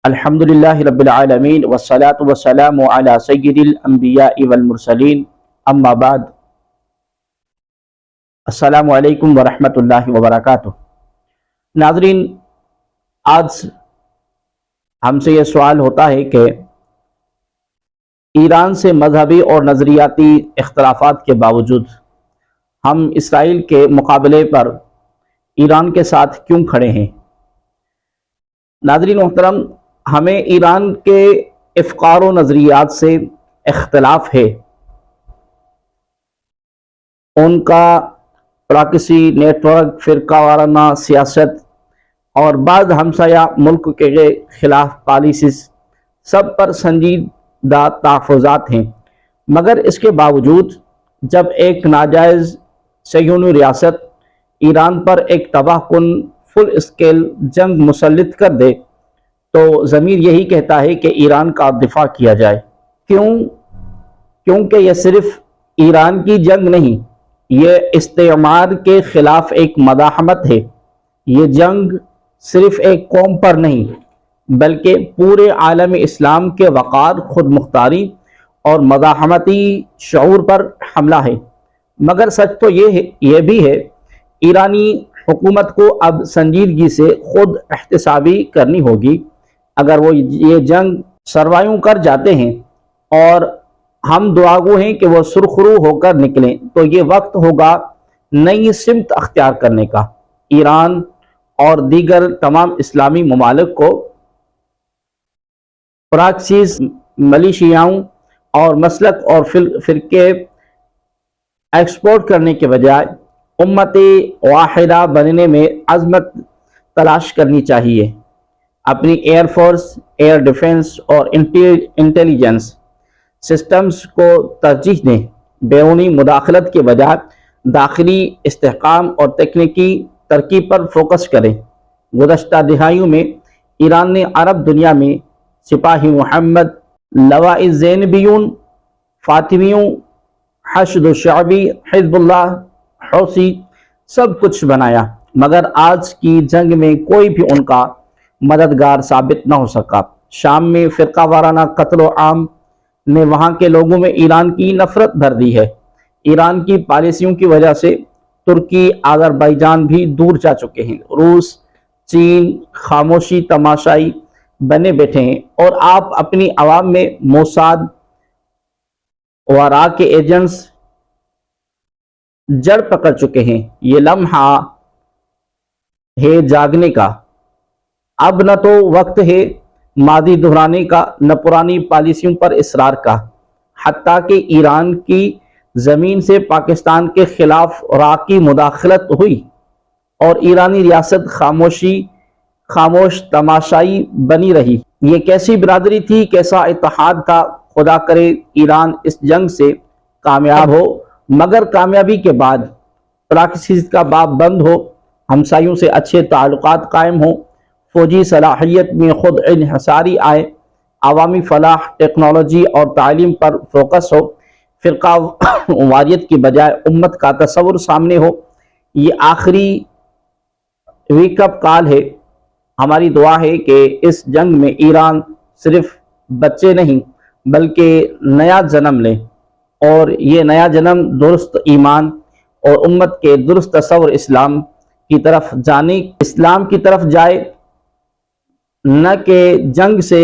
الحمدللہ رب العالمین والصلاة والسلام علی سید الانبیاء والمرسلین اما بعد السلام علیکم ورحمۃ اللہ وبرکاتہ۔ ناظرین، آج ہم سے یہ سوال ہوتا ہے کہ ایران سے مذہبی اور نظریاتی اختلافات کے باوجود ہم اسرائیل کے مقابلے پر ایران کے ساتھ کیوں کھڑے ہیں؟ ناظرین محترم، ہمیں ایران کے افکار و نظریات سے اختلاف ہے۔ ان کا پراکسی نیٹ ورک، فرقہ وارانہ سیاست اور بعض ہمسایہ ملک کے خلاف پالیسیز سب پر سنجیدہ تحفظات ہیں، مگر اس کے باوجود جب ایک ناجائز صہیونی ریاست ایران پر ایک تباہ کن فل اسکیل جنگ مسلط کر دے تو ضمیر یہی کہتا ہے کہ ایران کا دفاع کیا جائے۔ کیونکہ یہ صرف ایران کی جنگ نہیں، یہ استعمار کے خلاف ایک مزاحمت ہے۔ یہ جنگ صرف ایک قوم پر نہیں بلکہ پورے عالم اسلام کے وقار، خود مختاری اور مزاحمتی شعور پر حملہ ہے۔ مگر سچ تو یہ بھی ہے، ایرانی حکومت کو اب سنجیدگی سے خود احتسابی کرنی ہوگی۔ اگر وہ یہ جنگ سروائیو کر جاتے ہیں اور ہم دعاگو ہیں کہ وہ سرخرو ہو کر نکلیں، تو یہ وقت ہوگا نئی سمت اختیار کرنے کا۔ ایران اور دیگر تمام اسلامی ممالک کو پراکسیز، ملیشیاؤں اور مسلک اور فرقے ایکسپورٹ کرنے کے بجائے امت واحدہ بننے میں عظمت تلاش کرنی چاہیے۔ اپنی ایئر فورس، ایئر ڈیفنس اور انٹیلیجنس سسٹمز کو ترجیح دیں۔ بیرونی مداخلت کے بجائے داخلی استحکام اور تکنیکی ترقی پر فوکس کریں۔ گزشتہ دہائیوں میں ایران نے عرب دنیا میں سپاہی محمد، لواء زینبیون، فاطمیوں، حشد شعبی، حزب اللہ، حوثی سب کچھ بنایا، مگر آج کی جنگ میں کوئی بھی ان کا مددگار ثابت نہ ہو سکا۔ شام میں فرقہ وارانہ قتل و عام نے وہاں کے لوگوں میں ایران کی نفرت بھر دی ہے۔ ایران کی پالیسیوں کی وجہ سے ترکی، آذربائیجان بھی دور جا چکے ہیں۔ روس، چین خاموشی تماشائی بنے بیٹھے ہیں اور آپ اپنی عوام میں موساد و را کے ایجنٹس جڑ پکڑ چکے ہیں۔ یہ لمحہ ہے جاگنے کا۔ اب نہ تو وقت ہے ماضی دہرانے کا، نہ پرانی پالیسیوں پر اصرار کا۔ حتیٰ کہ ایران کی زمین سے پاکستان کے خلاف راکی مداخلت ہوئی اور ایرانی ریاست خاموش تماشائی بنی رہی۔ یہ کیسی برادری تھی، کیسا اتحاد تھا! خدا کرے ایران اس جنگ سے کامیاب ہو، مگر کامیابی کے بعد پراکسیز کا باب بند ہو، ہمسایوں سے اچھے تعلقات قائم ہوں، فوجی صلاحیت میں خود انحصاری آئے، عوامی فلاح، ٹیکنالوجی اور تعلیم پر فوکس ہو، فرقہ واریت کی بجائے امت کا تصور سامنے ہو۔ یہ آخری ویک اپ کال ہے۔ ہماری دعا ہے کہ اس جنگ میں ایران صرف بچے نہیں بلکہ نیا جنم لے، اور یہ نیا جنم درست ایمان اور امت کے درست تصور اسلام کی طرف جائے، نہ کہ جنگ سے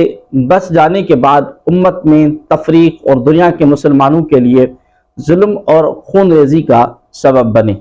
بس جانے کے بعد امت میں تفریق اور دنیا کے مسلمانوں کے لیے ظلم اور خون ریزی کا سبب بنے۔